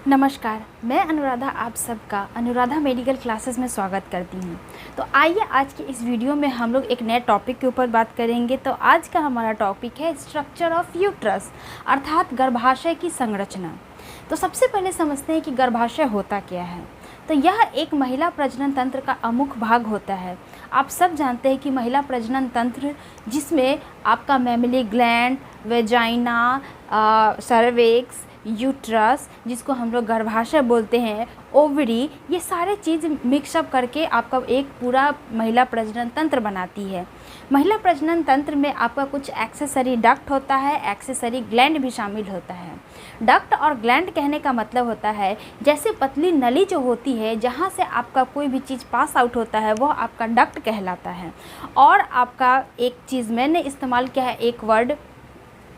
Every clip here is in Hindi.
नमस्कार, मैं अनुराधा आप सबका अनुराधा मेडिकल क्लासेस में स्वागत करती हूँ। तो आइए आज की इस वीडियो में हम लोग एक नए टॉपिक के ऊपर बात करेंगे। तो आज का हमारा टॉपिक है स्ट्रक्चर ऑफ यूट्रस, अर्थात गर्भाशय की संरचना। तो सबसे पहले समझते हैं कि गर्भाशय होता क्या है। तो यह एक महिला प्रजनन तंत्र का अमुख भाग होता है। आप सब जानते हैं कि महिला प्रजनन तंत्र जिसमें आपका मैमिली ग्लैंड, वेजाइना, सर्विक्स, यूट्रस जिसको हम लोग गर्भाशय बोलते हैं, ओवरी, ये सारे चीज़ मिक्सअप करके आपका एक पूरा महिला प्रजनन तंत्र बनाती है। महिला प्रजनन तंत्र में आपका कुछ एक्सेसरी डक्ट होता है, एक्सेसरी ग्लैंड भी शामिल होता है। डक्ट और ग्लैंड कहने का मतलब होता है जैसे पतली नली जो होती है जहाँ से आपका कोई भी चीज़ पास आउट होता है वो आपका डक्ट कहलाता है। और आपका एक चीज़ मैंने इस्तेमाल किया है, एक वर्ड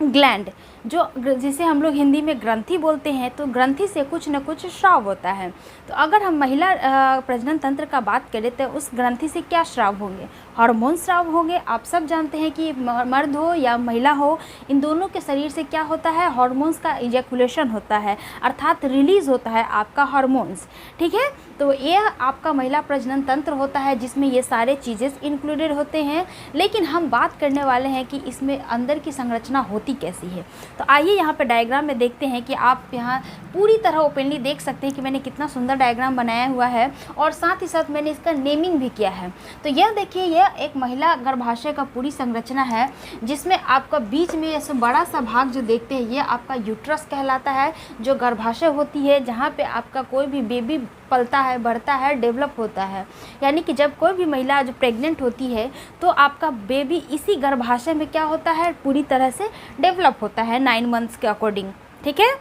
ग्लैंड, जो जिसे हम लोग हिंदी में ग्रंथि बोलते हैं। तो ग्रंथि से कुछ न कुछ स्राव होता है। तो अगर हम महिला प्रजनन तंत्र का बात करें तो उस ग्रंथि से क्या स्राव होंगे? हार्मोन स्राव होंगे। आप सब जानते हैं कि मर्द हो या महिला हो, इन दोनों के शरीर से क्या होता है? हार्मोन्स का इजैकुलेशन होता है, अर्थात रिलीज़ होता है आपका हार्मोन्स। ठीक है, तो ये आपका महिला प्रजनन तंत्र होता है जिसमें ये सारे चीज़ें इंक्लूडेड होते हैं। लेकिन हम बात करने वाले हैं कि इसमें अंदर की संरचना होती कैसी है। तो आइए यहाँ पे डायग्राम में देखते हैं कि आप यहाँ पूरी तरह ओपनली देख सकते हैं कि मैंने कितना सुंदर डायग्राम बनाया हुआ है और साथ ही साथ मैंने इसका नेमिंग भी किया है। तो यह देखिए, यह एक महिला गर्भाशय का पूरी संरचना है जिसमें आपका बीच में ऐसा बड़ा सा भाग जो देखते हैं ये आपका यूट्रस कहलाता है, जो गर्भाशय होती है जहाँ पे आपका कोई भी बेबी पलता है, बढ़ता है, डेवलप होता है। यानी कि जब कोई भी महिला जो प्रेग्नेंट होती है तो आपका बेबी इसी गर्भाशय में क्या होता है? पूरी तरह से डेवलप होता है 9 मंथ्स के अकॉर्डिंग। ठीक है,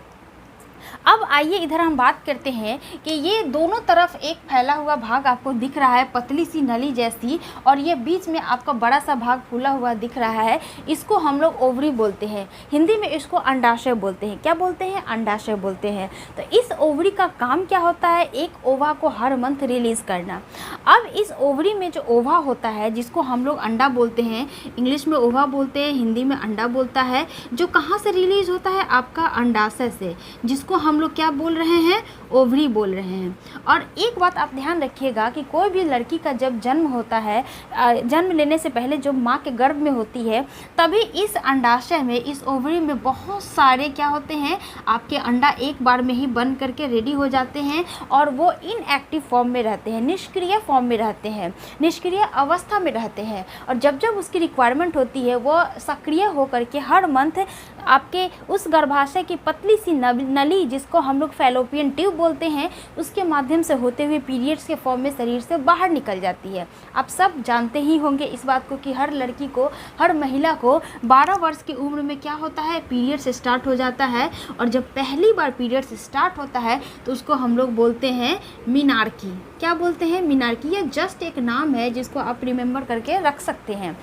अब आइए इधर हम बात करते हैं कि ये दोनों तरफ एक फैला हुआ भाग आपको दिख रहा है, पतली सी नली जैसी, और ये बीच में आपका बड़ा सा भाग फूला हुआ दिख रहा है। इसको हम लोग ओवरी बोलते हैं, हिंदी में इसको अंडाशय बोलते हैं। क्या बोलते हैं? अंडाशय बोलते हैं। तो इस ओवरी का काम क्या होता है? एक ओवा को हर मंथ रिलीज़ करना। अब इस ओवरी में जो ओवा होता है जिसको हम लोग अंडा बोलते हैं, इंग्लिश में ओवा बोलते हैं, हिंदी में अंडा बोलता है, जो कहाँ से रिलीज़ होता है? आपका अंडाशय से, जिसको हम लोग क्या बोल रहे हैं? ओवरी बोल रहे हैं। और एक बात आप ध्यान रखिएगा कि कोई भी लड़की का जब जन्म होता है, जन्म लेने से पहले जो माँ के गर्भ में होती है, तभी इस अंडाशय में, इस ओवरी में बहुत सारे क्या होते हैं? आपके अंडा एक बार में ही बन करके रेडी हो जाते हैं और वो इनएक्टिव फॉर्म में रहते हैं, निष्क्रिय फॉर्म में रहते हैं, निष्क्रिय अवस्था में रहते हैं। और जब जब उसकी रिक्वायरमेंट होती है वो सक्रिय होकर के हर मंथ आपके उस गर्भाशय की पतली सी नली जिसको हम लोग फैलोपियन ट्यूब बोलते हैं, उसके माध्यम से होते हुए पीरियड्स के फॉर्म में शरीर से बाहर निकल जाती है। आप सब जानते ही होंगे इस बात को कि हर लड़की को, हर महिला को 12 वर्ष की उम्र में क्या होता है? पीरियड्स स्टार्ट हो जाता है। और जब पहली बार पीरियड्स स्टार्ट होता है तो उसको हम लोग बोलते हैं मिनार्की। क्या बोलते हैं? मिनार्की। ये जस्ट एक नाम है जिसको आप रिमेंबर करके रख सकते हैं।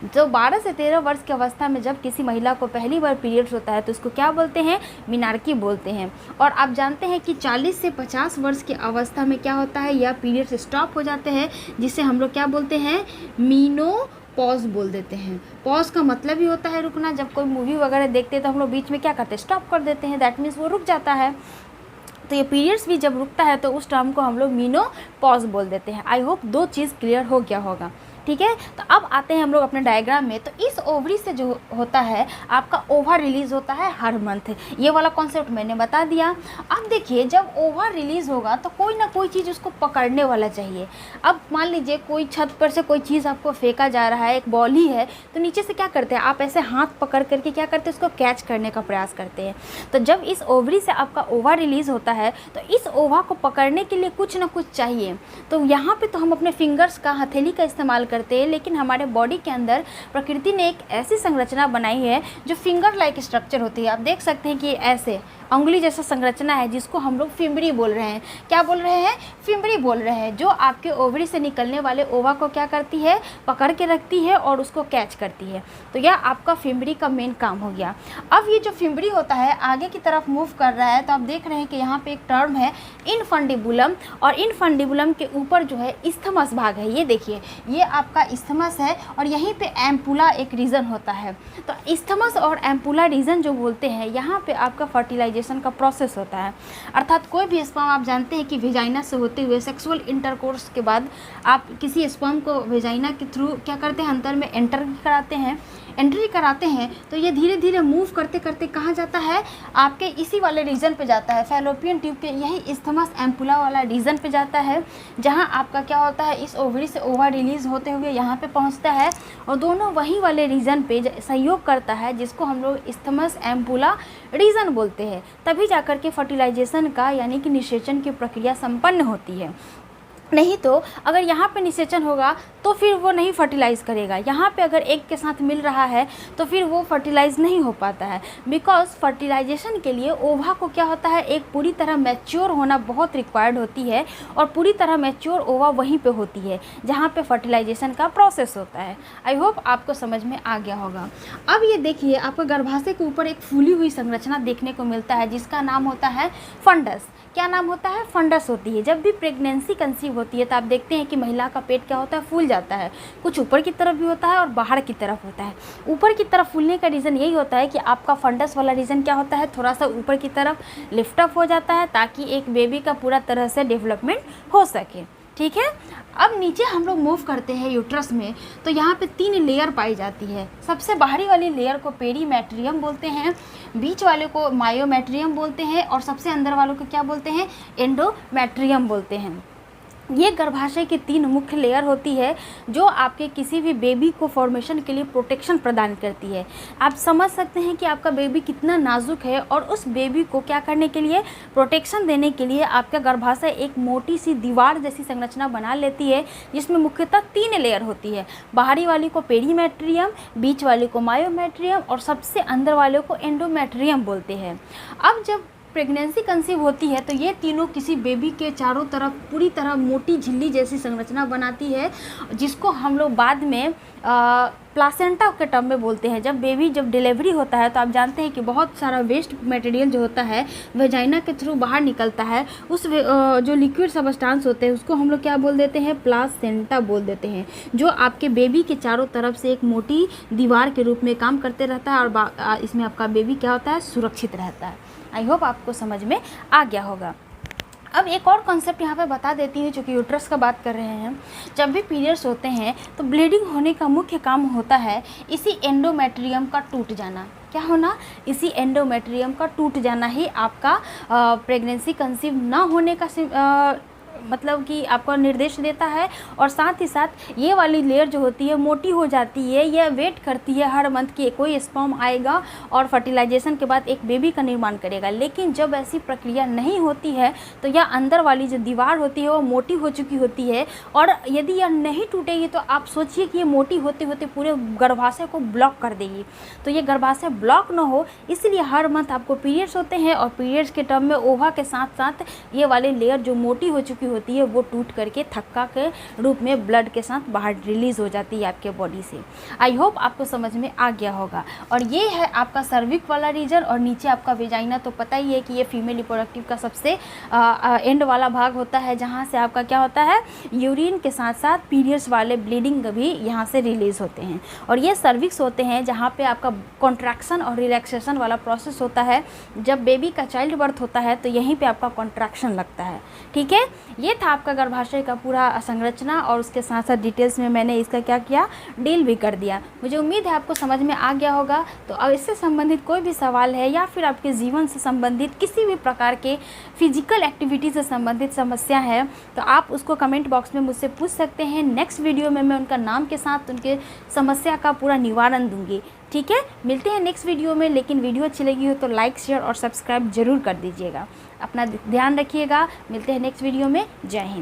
जो 12 से 13 वर्ष की अवस्था में जब किसी महिला को पहली बार पीरियड्स होता है तो उसको क्या बोलते हैं? मिनार्की बोलते हैं। और आप जानते हैं कि 40 से 50 वर्ष की अवस्था में क्या होता है? या पीरियड्स स्टॉप हो जाते हैं, जिसे हम लोग क्या बोलते हैं? मीनो पॉज बोल देते हैं। पॉज का मतलब ही होता है रुकना। जब कोई मूवी वगैरह देखते हैं तो हम लोग बीच में क्या करते हैं? स्टॉप कर देते हैं, दैट मीन्स वो रुक जाता है। तो ये पीरियड्स भी जब रुकता है तो उस टर्म को हम लोग मीनो पॉज बोल देते हैं। आई होप 2 चीज़ क्लियर हो गया होगा। ठीक है, तो अब आते हैं हम लोग अपने डायग्राम में। तो इस ओवरी से जो होता है आपका ओवा रिलीज़ होता है हर मंथ। ये वाला कॉन्सेप्ट मैंने बता दिया। अब देखिए, जब ओवा रिलीज़ होगा तो कोई ना कोई चीज़ उसको पकड़ने वाला चाहिए। अब मान लीजिए कोई छत पर से कोई चीज़ आपको फेंका जा रहा है, एक बॉल ही है, तो नीचे से क्या करते हैं? आप ऐसे हाथ पकड़ करके क्या करते हैं? उसको कैच करने का प्रयास करते हैं। तो जब इस ओवरी से आपका ओवा रिलीज़ होता है तो इस ओवा को पकड़ने के लिए कुछ ना कुछ चाहिए। तो यहाँ पर तो हम अपने फिंगर्स का, हथेली का इस्तेमाल करते हैं, लेकिन हमारे बॉडी के अंदर प्रकृति ने एक ऐसी संरचना बनाई है जो फिंगर लाइक स्ट्रक्चर होती है। आप देख सकते हैं कि ऐसे उंगली जैसा संरचना है जिसको हम लोग फिम्बरी बोल रहे हैं। क्या बोल रहे हैं? फिम्बरी बोल रहे हैं, जो आपके ओवरी से निकलने वाले ओवा को क्या करती है? पकड़ के रखती है और उसको कैच करती है। तो यह आपका फिम्बरी का मेन काम हो गया। अब ये जो फिम्बरी होता है आगे की तरफ मूव कर रहा है, तो आप देख रहे हैं कि यहाँ पे एक टर्म है इनफंडिबुलम, और इनफंडिबुलम के ऊपर जो है इस्थमस भाग है। ये देखिए, ये आपका इस्थमस है और यहीं पे एम्पुला एक रीजन होता है। तो इस्थमस और एम्पुला रीजन जो बोलते हैं, यहाँ पे आपका फर्टिलाइजेशन फर्टिलाइजेशन का प्रोसेस होता है। अर्थात कोई भी स्पर्म, आप जानते हैं कि वेजाइना से होते हुए सेक्सुअल इंटरकोर्स के बाद आप किसी स्पर्म को वेजाइना के थ्रू क्या करते हैं, अंदर में एंट्री कराते हैं, तो ये धीरे धीरे मूव करते करते कहाँ जाता है, आपके इसी वाले रीजन पे जाता है, फैलोपियन ट्यूब के यही इस्थमस एम्पुला वाला रीजन पे जाता है, जहाँ आपका क्या होता है, इस ओवरी से ओवा रिलीज होते हुए यहाँ पे पहुँचता है और दोनों वही वाले रीजन पे सहयोग करता है, जिसको हम लोग इस्थमस एम्पुला रीजन बोलते हैं। तभी जाकर के फर्टिलाइजेशन का यानी कि निषेचन की प्रक्रिया संपन्न होती है। नहीं तो अगर यहाँ पे निषेचन होगा तो फिर वो नहीं फर्टिलाइज़ करेगा। यहाँ पे अगर एक के साथ मिल रहा है तो फिर वो फर्टिलाइज़ नहीं हो पाता है, बिकॉज फर्टिलाइजेशन के लिए ओवा को क्या होता है, एक पूरी तरह मैच्योर होना बहुत रिक्वायर्ड होती है और पूरी तरह मैच्योर ओवा वहीं पे होती है जहाँ पे फर्टिलाइजेशन का प्रोसेस होता है। आई होप आपको समझ में आ गया होगा। अब ये देखिए, आपको गर्भाशय के ऊपर एक फूली हुई संरचना देखने को मिलता है जिसका नाम होता है फंडस। क्या नाम होता है, फंडस होती है। जब भी प्रेगनेंसी कंसीव होती है तो आप देखते हैं कि महिला का पेट क्या होता है, फूल जाता है। कुछ ऊपर की तरफ भी होता है और बाहर की तरफ होता है। ऊपर की तरफ फूलने का रीज़न यही होता है कि आपका फंडस वाला रीज़न क्या होता है, थोड़ा सा ऊपर की तरफ लिफ्ट अप हो जाता है ताकि एक बेबी का पूरा तरह से डेवलपमेंट हो सके। ठीक है, अब नीचे हम लोग मूव करते हैं यूट्रस में, तो यहाँ पे 3 लेयर पाई जाती है। सबसे बाहरी वाली लेयर को पेरीमेट्रियम बोलते हैं, बीच वाले को मायोमेट्रियम बोलते हैं और सबसे अंदर वालों को क्या बोलते हैं, एंडोमेट्रियम बोलते हैं। ये गर्भाशय की 3 मुख्य लेयर होती है जो आपके किसी भी बेबी को फॉर्मेशन के लिए प्रोटेक्शन प्रदान करती है। आप समझ सकते हैं कि आपका बेबी कितना नाजुक है और उस बेबी को क्या करने के लिए, प्रोटेक्शन देने के लिए आपका गर्भाशय एक मोटी सी दीवार जैसी संरचना बना लेती है जिसमें मुख्यतः 3 लेयर होती है। बाहरी वाली को पेरीमेट्रियम, बीच वाले को मायोमेट्रियम और सबसे अंदर वाले को एंडोमेट्रियम बोलते हैं। अब जब प्रेगनेंसी कंसीव होती है तो ये तीनों किसी बेबी के चारों तरफ पूरी तरह मोटी झिल्ली जैसी संरचना बनाती है, जिसको हम लोग बाद में प्लासेंटा के टर्म में बोलते हैं। जब डिलीवरी होता है तो आप जानते हैं कि बहुत सारा वेस्ट मटेरियल जो होता है वेजाइना के थ्रू बाहर निकलता है। उस जो लिक्विड सबस्टांस होते हैं उसको हम लोग क्या बोल देते हैं, प्लासेंटा बोल देते हैं, जो आपके बेबी के चारों तरफ से एक मोटी दीवार के रूप में काम करते रहता है और इसमें आपका बेबी क्या होता है, सुरक्षित रहता है। आई होप आपको समझ में आ गया होगा। अब एक और कॉन्सेप्ट यहाँ पे बता देती हूँ, चूँकि यूट्रस का बात कर रहे हैं। जब भी पीरियड्स होते हैं तो ब्लीडिंग होने का मुख्य काम होता है इसी एंडोमेट्रियम का टूट जाना। क्या होना, इसी एंडोमेट्रियम का टूट जाना ही आपका प्रेगनेंसी कंसीव ना होने का मतलब कि आपको निर्देश देता है। और साथ ही साथ ये वाली लेयर जो होती है मोटी हो जाती है, यह वेट करती है हर मंथ कि कोई स्पर्म आएगा और फर्टिलाइजेशन के बाद एक बेबी का निर्माण करेगा। लेकिन जब ऐसी प्रक्रिया नहीं होती है तो यह अंदर वाली जो दीवार होती है वो मोटी हो चुकी होती है और यदि यह नहीं टूटेगी तो आप सोचिए कि ये मोटी होते होते पूरे गर्भाशय को ब्लॉक कर देगी। तो ये गर्भाशय ब्लॉक ना हो इसलिए हर मंथ आपको पीरियड्स होते हैं और पीरियड्स के टर्म में ओवा के साथ साथ ये वाली लेयर जो मोटी हो चुकी होती है वो टूट करके थक्का के रूप में ब्लड के साथ बाहर रिलीज हो जाती है आपके बॉडी से। आई होप आपको समझ में आ गया होगा। और ये है आपका सर्विक वाला रीजन और नीचे आपका वेजाइना। तो पता ही है कि ये फीमेल रिप्रोडक्टिव का सबसे एंड वाला भाग होता है जहाँ से आपका क्या होता है, यूरिन के साथ साथ पीरियड्स वाले ब्लीडिंग भी यहाँ से रिलीज होते हैं। और ये सर्विक्स होते हैं जहाँ पे आपका कॉन्ट्रैक्शन और रिलैक्सेशन वाला प्रोसेस होता है। जब बेबी का चाइल्ड बर्थ होता है तो यहीं पे आपका कॉन्ट्रैक्शन लगता है। ठीक है, ये था आपका गर्भाशय का पूरा संरचना और उसके साथ साथ डिटेल्स में मैंने इसका क्या किया, डील भी कर दिया। मुझे उम्मीद है आपको समझ में आ गया होगा। तो अब इससे संबंधित कोई भी सवाल है या फिर आपके जीवन से संबंधित किसी भी प्रकार के फिजिकल एक्टिविटी से संबंधित समस्या है तो आप उसको कमेंट बॉक्स में मुझसे पूछ सकते हैं। नेक्स्ट वीडियो में मैं उनका नाम के साथ उनके समस्या का पूरा निवारण दूंगी। ठीक है, मिलते हैं नेक्स्ट वीडियो में। लेकिन वीडियो अच्छी लगी हो तो लाइक, शेयर और सब्सक्राइब जरूर कर दीजिएगा। अपना ध्यान रखिएगा। मिलते हैं नेक्स्ट वीडियो में। जय हिंद।